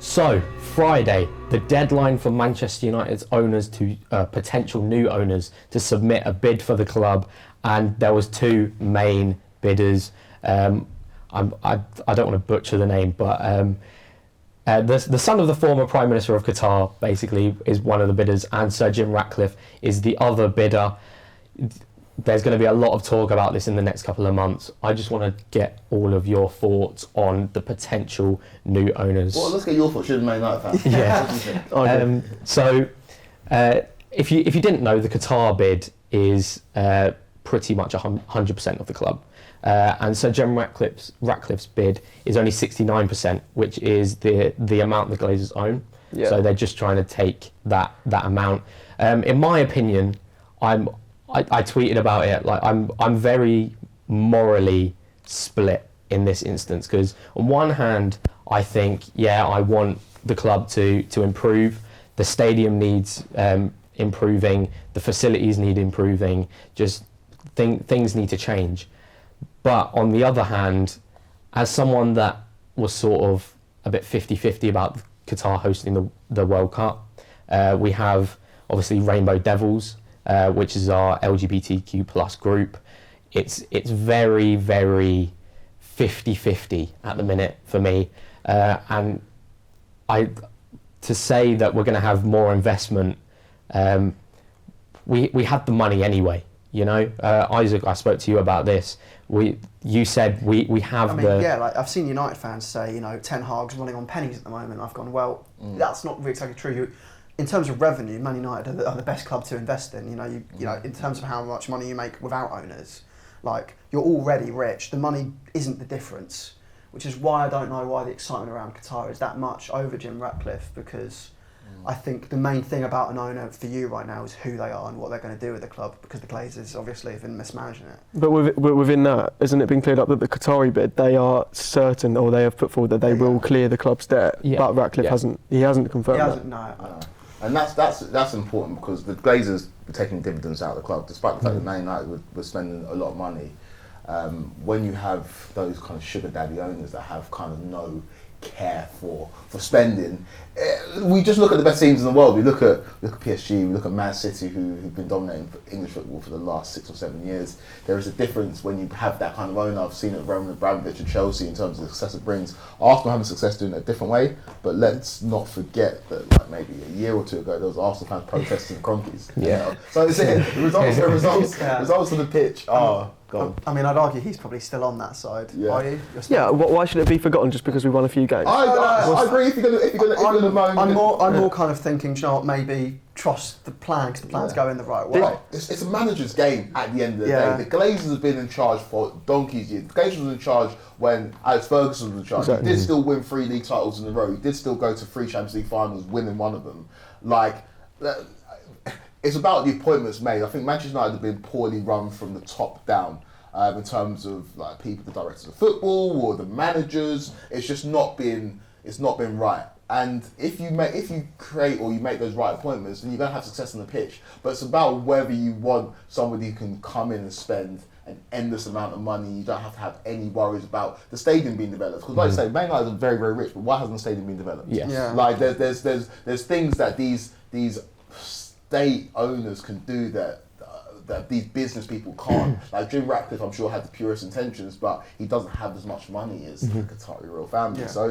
So, Friday, the deadline for Manchester United's owners to potential new owners to submit a bid for the club, and there was two main bidders. I don't want to butcher the name, but the son of the former Prime Minister of Qatar basically is one of the bidders, and Sir Jim Ratcliffe is the other bidder. There's going to be a lot of talk about this in the next couple of months. I just want to get all of your thoughts on the potential new owners. Well, let's get your thoughts. You're the Man United fan. Yeah. If you didn't know, the Qatar bid is pretty much 100% of the club. And Sir Jim Ratcliffe's bid is only 69%, which is the amount the Glazers own. Yeah. So they're just trying to take that amount. In my opinion, I tweeted about it. Like I'm very morally split in this instance, because on one hand, I think I want the club to improve. The stadium needs improving. The facilities need improving. Just things need to change. But on the other hand, as someone that was sort of a bit 50-50 about Qatar hosting the World Cup, we have obviously Rainbow Devils, which is our LGBTQ plus group. It's very, very 50-50 at the minute for me. And to say that we're going to have more investment, we had the money anyway. You know, Isaac, I spoke to you about this. You said we have I've seen United fans say, Ten Hag's running on pennies at the moment. I've gone, that's not really exactly true. In terms of revenue, Man United are the best club to invest in. In terms of how much money you make without owners, you're already rich. The money isn't the difference, which is why I don't know why the excitement around Qatar is that much over Jim Ratcliffe, because I think the main thing about an owner for you right now is who they are and what they're going to do with the club, because the Glazers obviously have been mismanaging it. But within that, isn't it been cleared up that the Qatari bid, they are certain, or they have put forward that they will clear the club's debt, but Ratcliffe hasn't confirmed that? No. And that's important, because the Glazers were taking dividends out of the club, despite the fact that Man United were spending a lot of money. When you have those kind of sugar daddy owners that have kind of no care for spending, we just look at the best teams in the world. We look at PSG, we look at Man City, who've been dominating English football for the last 6 or 7 years. There is a difference when you have that kind of owner. I've seen it with Roman Abramovich and Chelsea in terms of the success it brings. Arsenal having success doing it a different way, but let's not forget that maybe a year or two ago there was Arsenal fans protesting Cronkies. Yeah. So it's it. Results on the pitch are gone. I mean, I'd argue he's probably still on that side. Yeah. Are you? Why should it be forgotten just because we won a few games? I agree. If you're gonna moan, I'm more kind of thinking, maybe trust the plan, because the plan's going the right way. Right. It's a manager's game at the end of the day. The Glazers have been in charge for donkey's years. The Glazers was in charge when Alex Ferguson was in charge. Exactly. He did still win 3 league titles in a row. He did still go to 3 Champions League finals, winning one of them. It's about the appointments made. I think Manchester United have been poorly run from the top down. In terms of people, the directors of football or the managers, it's just not been right. And if you create or you make those right appointments, then you're gonna have success on the pitch. But it's about whether you want somebody who can come in and spend an endless amount of money. You don't have to have any worries about the stadium being developed. Because like I say, Man United are very, very rich, but why hasn't the stadium been developed? Yes. Yeah. There's things that these state owners can do that these business people can't. Jim Ratcliffe, I'm sure, had the purest intentions, but he doesn't have as much money as the Qatari royal family. Yeah. So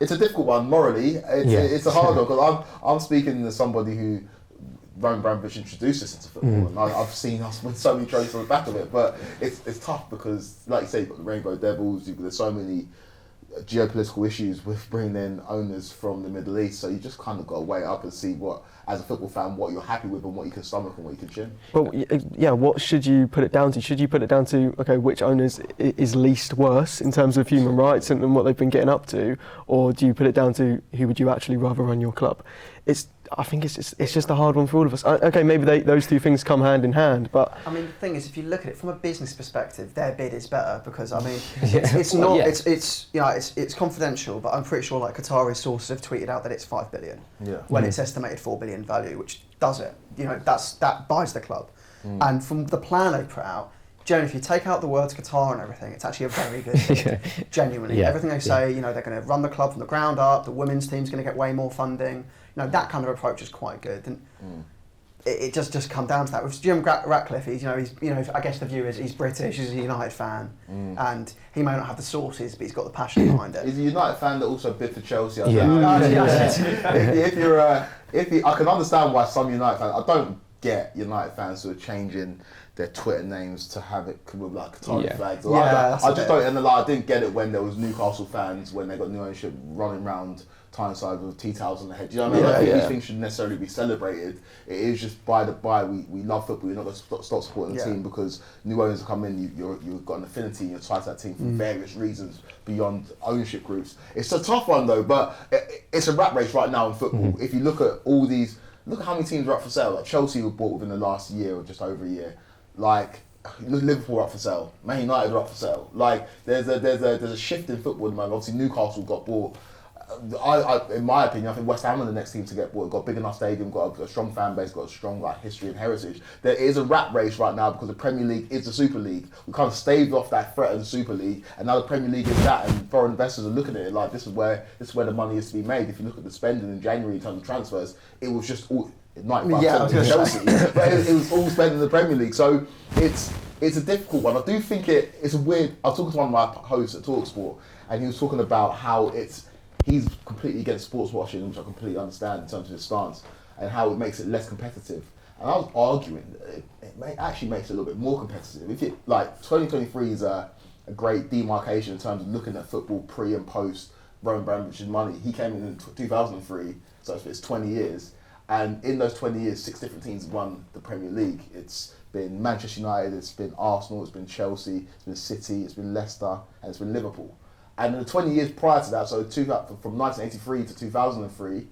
it's a difficult one morally. It's a hard one, because I'm speaking to somebody who Roman Abramovich introduced us into football, and I've seen us win so many trophies on the back of it. But it's tough because, like you say, you've got the Rainbow Devils. There's so many geopolitical issues with bringing in owners from the Middle East, so you just kind of got to weigh up and see what, as a football fan, what you're happy with and what you can stomach and what you can chin. Well, what should you put it down to? Should you put it down to, which owners is least worse in terms of human rights and what they've been getting up to, or do you put it down to who would you actually rather run your club? I think it's just a hard one for all of us. Maybe those two things come hand in hand, but I mean, the thing is, if you look at it from a business perspective, their bid is better, because it's confidential, but I'm pretty sure Qatari sources have tweeted out that it's 5 billion when it's estimated 4 billion value, which does it. That buys the club, and from the plan they put out, generally, if you take out the words Qatar and everything, it's actually a very good bid. Genuinely, everything they say, you know, they're going to run the club from the ground up. The women's team's going to get way more funding. You know, that kind of approach is quite good. And it just come down to that. With Jim Ratcliffe, he's I guess the view is he's British, he's a United fan, and he may not have the sources, but he's got the passion behind it. He's a United fan that also bid for Chelsea. I can understand why some United fans. I don't get United fans who are changing their Twitter names to have it with like Qatari flags. I just don't. And I didn't get it when there was Newcastle fans when they got new ownership running around Tyneside with tea towels on their head. Do you know what I mean? I don't think these things should necessarily be celebrated. It is just by the by. We love football. You're not going to stop supporting the team because new owners come in. You've got an affinity. You're tied to that team for various reasons beyond ownership groups. It's a tough one though, but it's a rat race right now in football. If you look at all these, look at how many teams are up for sale. Like Chelsea were bought within the last year or just over a year. Like Liverpool are up for sale. Man United are up for sale. Like there's a shift in football at the moment. Obviously Newcastle got bought. In my opinion, I think West Ham are the next team to get bought. Got a big enough stadium, got a strong fan base, got a strong history and heritage. There is a rat race right now because the Premier League is the Super League. We kind of staved off that threat of the Super League, and now the Premier League is that, and foreign investors are looking at it like this is where the money is to be made. If you look at the spending in January in terms of transfers, it was just all 95% to Chelsea, but it was all spent in the Premier League. So it's a difficult one. I do think it's a weird. I was talking to one of my hosts at TalkSport, and he was talking about how he's completely against sports washing, which I completely understand in terms of his stance, and how it makes it less competitive. And I was arguing that it actually makes it a little bit more competitive. If 2023 is a great demarcation in terms of looking at football pre and post Roman Abramovich's money. He came in 2003, so it's 20 years. And in those 20 years, 6 different teams have won the Premier League. It's been Manchester United, it's been Arsenal, it's been Chelsea, it's been City, it's been Leicester, and it's been Liverpool. And in the 20 years prior to that, so from 1983 to 2003,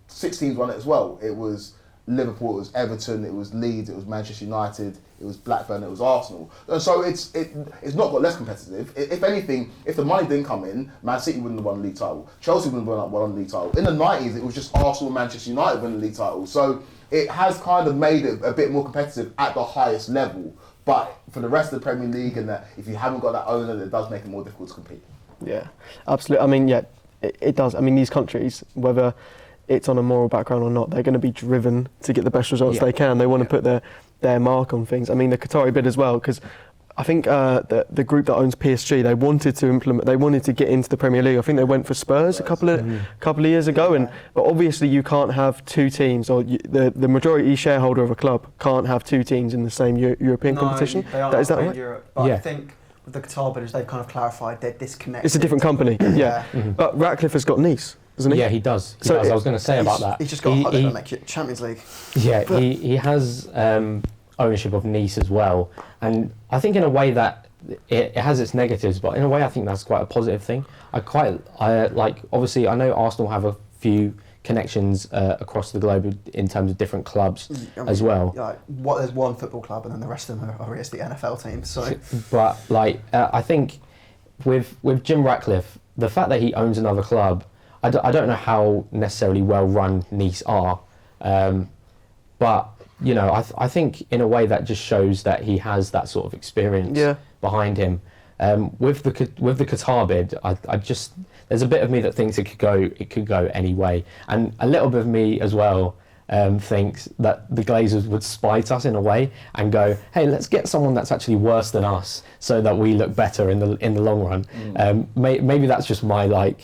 6 teams won it as well. It was Liverpool, it was Everton, it was Leeds, it was Manchester United, it was Blackburn, it was Arsenal. And so it's not got less competitive. If anything, if the money didn't come in, Man City wouldn't have won the league title. Chelsea wouldn't have won the league title. In the 90s, it was just Arsenal and Manchester United winning the league title. So it has kind of made it a bit more competitive at the highest level. But for the rest of the Premier League, and if you haven't got that owner, it does make it more difficult to compete. Yeah, absolutely. I mean, it does. I mean, these countries, whether it's on a moral background or not, they're going to be driven to get the best results they can. They want to put their mark on things. I mean, the Qatari bid as well, because I think the group that owns PSG, they wanted to get into the Premier League. I think they went for Spurs a couple of years ago, but obviously you can't have 2 teams, or the majority shareholder of a club can't have 2 teams in the same European competition. They are is that in right? Europe, but I think with the Qatar bidders, they've kind of clarified they're disconnected. It's a different company, But Ratcliffe has got Nice, doesn't he? Yeah, he does. I was going to say about that. He's just got to make it Champions League. Yeah, he has ownership of Nice as well, and I think in a way that it has its negatives, but in a way I think that's quite a positive thing. Obviously I know Arsenal have a few connections across the globe in terms of different clubs as well. There's one football club and then the rest of them are the NFL teams. So, but I think with Jim Ratcliffe, the fact that he owns another club, I don't know how necessarily well run Nice are, but I think in a way that just shows that he has that sort of experience behind him. With the Qatar bid, I just there's a bit of me that thinks it could go any way, and a little bit of me as well thinks that the Glazers would spite us in a way and go, hey, let's get someone that's actually worse than us so that we look better in the long run. Maybe that's just my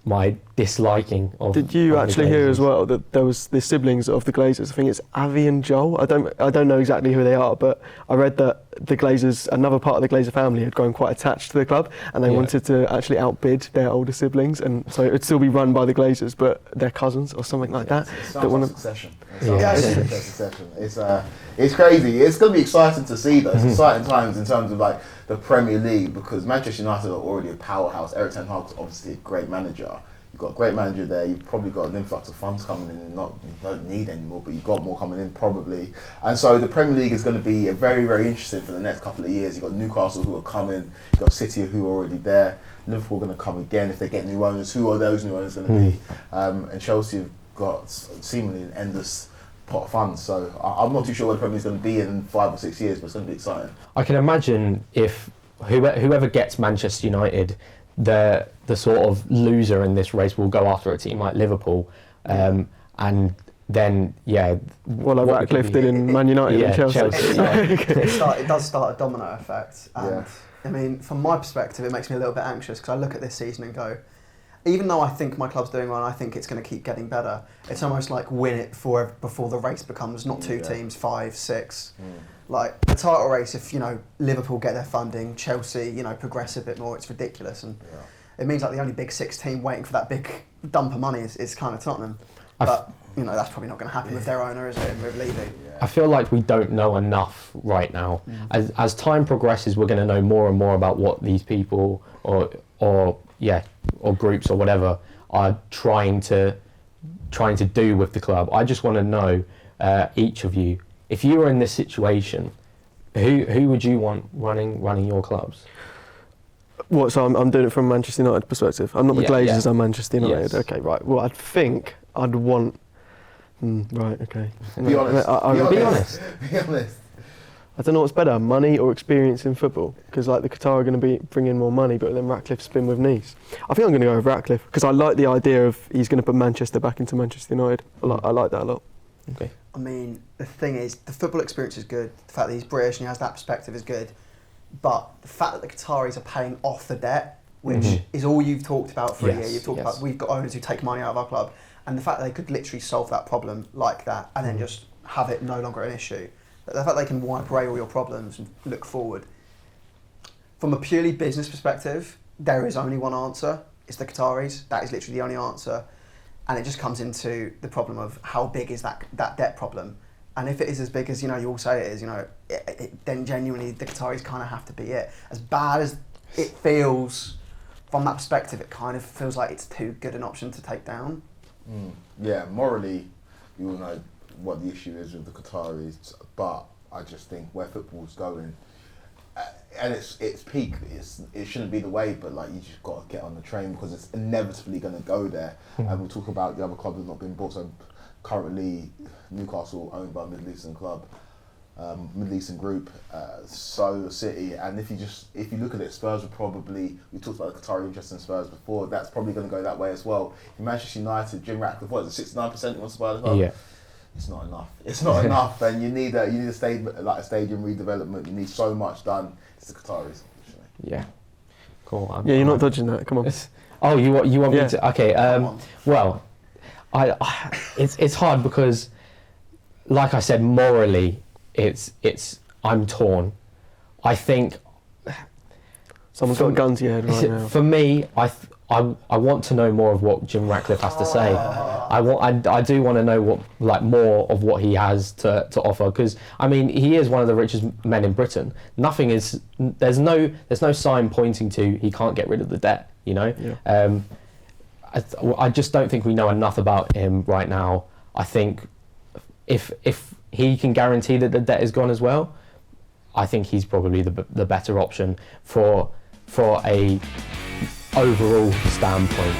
my disliking of. Did you actually hear as well that there was the siblings of the Glazers? I think it's Avi and Joel. I don't know exactly who they are, but I read that the Glazers, another part of the Glazer family, had grown quite attached to the club, and they wanted to actually outbid their older siblings, and so it would still be run by the Glazers, but their cousins or something like that. It sounds like Succession. Succession. It's crazy. It's going to be exciting to see though. It's exciting times in terms of the Premier League, because Manchester United are already a powerhouse. Erik ten Hag's obviously a great manager. You've got a great manager there. You've probably got an influx of funds coming in, and you don't need any more, but you've got more coming in probably. And so the Premier League is going to be very, very interesting for the next couple of years. You've got Newcastle who are coming. You've got City who are already there. Liverpool are going to come again if they get new owners. Who are those new owners going to be? And Chelsea have got seemingly an endless pot of funds. So I'm not too sure where the Premier League's going to be in 5 or 6 years, but it's going to be exciting. I can imagine if whoever gets Manchester United, the sort of loser in this race will go after a team like Liverpool, and then Well, like Ratcliffe did in Man United and Chelsea. It does start a domino effect. And I mean, from my perspective, it makes me a little bit anxious because I look at this season and go, even though I think my club's doing well, and I think it's going to keep getting better, it's almost like win it before the race becomes not 2 teams, 5, 6. Like the title race, if Liverpool get their funding, Chelsea progress a bit more, it's ridiculous, and it means like the only big 6 team waiting for that big dump of money is kind of Tottenham. But that's probably not going to happen with their owner, is it, with Levy? I feel like we don't know enough right now. As time progresses, we're going to know more and more about what these people or groups or whatever are trying to do with the club. I just want to know, each of you, if you were in this situation, who would you want running your clubs? What? So I'm doing it from a Manchester United perspective. I'm not the Glazers. I'm Manchester United. Yes. Okay, right. Well, I think I'd want. Right. Okay. Be honest. Be honest. Be honest. I don't know what's better, money or experience in football. Because like the Qatar are going to bring in more money, but then Ratcliffe's been with Nice. I think I'm going to go with Ratcliffe because I like the idea of he's going to put Manchester back into Manchester United. I like that a lot. Okay. I mean, the thing is, the football experience is good. The fact that he's British and he has that perspective is good. But the fact that the Qataris are paying off the debt, which is all you've talked about for a year. You've talked about we've got owners who take money out of our club, and the fact that they could literally solve that problem like that and then just have it no longer an issue. The fact they can wipe away all your problems and look forward. From a purely business perspective, there is only one answer. It's the Qataris. That is literally the only answer. And it just comes into the problem of how big is that debt problem. And if it is as big as you all say it is, then genuinely the Qataris kind of have to be it. As bad as it feels from that perspective, it kind of feels like it's too good an option to take down. Yeah, morally, you all know what the issue is with the Qataris, but I just think where football's going, and it's peak, it shouldn't be the way, but like you just got to get on the train because it's inevitably going to go there. And we'll talk about the other clubs that have not been bought. So currently, Newcastle owned by a Middle Eastern club, Middle Eastern group, so City, and if you look at it, Spurs are probably, we talked about the Qatari interest in Spurs before, that's probably going to go that way as well. In Manchester United, Jim Ratcliffe, what is it, 69% he wants to buy the club? Yeah. It's not enough. It's not enough, and you need a stadium redevelopment. You need so much done. It's the Qataris. Yeah. Cool. You're not dodging that. Come on. Oh, you want me to? Okay. Well, it's hard because, like I said, morally, I'm torn. I think Someone's got a gun to your head right now. For me, I want to know more of what Jim Ratcliffe has to say. I do want to know more of what he has to offer, because I mean he is one of the richest men in Britain. There's no sign pointing to he can't get rid of the debt. Yeah. I just don't think we know enough about him right now. I think if he can guarantee that the debt is gone as well, I think he's probably the better option for a overall standpoint.